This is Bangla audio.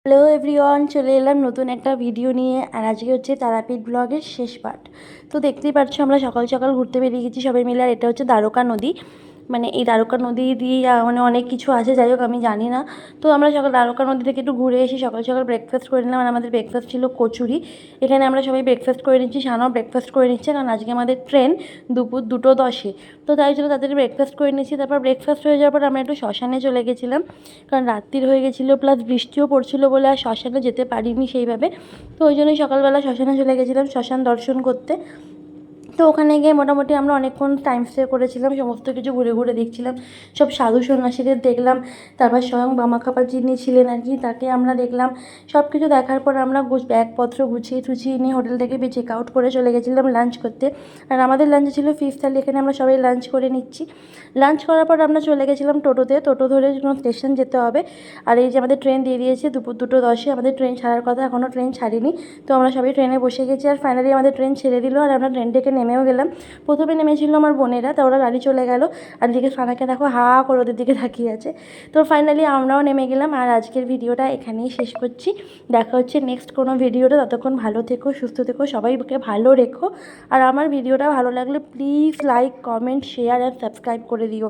হ্যালো এভরিওয়ান, চলে এলাম নতুন একটা ভিডিও নিয়ে। আর আজকে হচ্ছে তারাপীঠ ব্লগের শেষ পার্ট। তো দেখতেই পাচ্ছ আমরা সকাল সকাল ঘুরতে বেরিয়ে গেছি সবাই মিলে। আর এটা হচ্ছে দ্বারকা নদী। মানে এই দ্বারকা নদী দিয়ে মানে অনেক কিছু আছে, যাই হোক আমি জানি না। তো আমরা সকাল দ্বারকা নদী থেকে একটু ঘুরে এসে সকাল সকাল ব্রেকফাস্ট করে নিলাম। আর আমাদের ব্রেকফাস্ট ছিল কচুরি। এখানে আমরা সবাই ব্রেকফাস্ট করে নিচ্ছি, সানাও ব্রেকফাস্ট করে নিচ্ছে, কারণ আজকে আমাদের ট্রেন দুপুর 2:10-এ। তো তাই জন্য তাদের ব্রেকফাস্ট করে নিচ্ছি। তারপর ব্রেকফাস্ট হয়ে যাওয়ার পর আমরা একটু শ্মশানে চলে গেছিলাম, কারণ রাত্রির হয়ে গেছিলো, প্লাস বৃষ্টিও পড়ছিলো বলে আর শ্মশানে যেতে পারিনি সেইভাবে। তো ওই জন্যই সকালবেলা শ্মশানে চলে গেছিলাম শ্মশান দর্শন করতে। তো ওখানে গিয়ে মোটামুটি আমরা অনেকক্ষণ টাইম স্পেন্ড করেছিলাম, সমস্ত কিছু ঘুরে ঘুরে দেখছিলাম, সব সাধু সন্ন্যাসীদের দেখলাম। তারপর স্বয়ং বামাখ্যাপা যিনি ছিলেন আর কি, তাকে আমরা দেখলাম। সব কিছু দেখার পর আমরা ব্যাগপত্র গুছিয়ে টুছিয়ে নিয়ে হোটেল থেকে চেক আউট করে চলে গেছিলাম লাঞ্চ করতে। আর আমাদের লাঞ্চে ছিল ফিশ থালি, এখানে আমরা সবাই লাঞ্চ করে নিচ্ছি। লাঞ্চ করার পর আমরা চলে গেছিলাম টোটোতে, টোটো ধরে কোনো স্টেশন যেতে হবে। আর এই যে আমাদের ট্রেন দিয়ে দিয়েছে দুপুর 2:10-এ, আমাদের ট্রেন ছাড়ার কথা, এখনও ট্রেন ছাড়েনি। তো আমরা সবাই ট্রেনে বসে গেছি, আর ফাইনালি আমাদের ট্রেন ছেড়ে দিল। আর আমরা ট্রেন থেকে নেমেও গেলাম। প্রথমে নেমেছিল আমার বোনেরা, তা ওরা গাড়ি চলে গেল। আর এদিকে সানাকে দেখো হা করে ওদের দিকে তাকিয়ে আছে। তো ফাইনালি আমরাও নেমে গেলাম। আর আজকের ভিডিওটা এখানেই শেষ করছি। দেখা হচ্ছে নেক্সট কোনো ভিডিওটা। ততক্ষণ ভালো থেকো, সুস্থ থেকো, সবাইকে ভালো রেখো। আর আমার ভিডিওটা ভালো লাগলে please like, comment, share and subscribe করে দিও।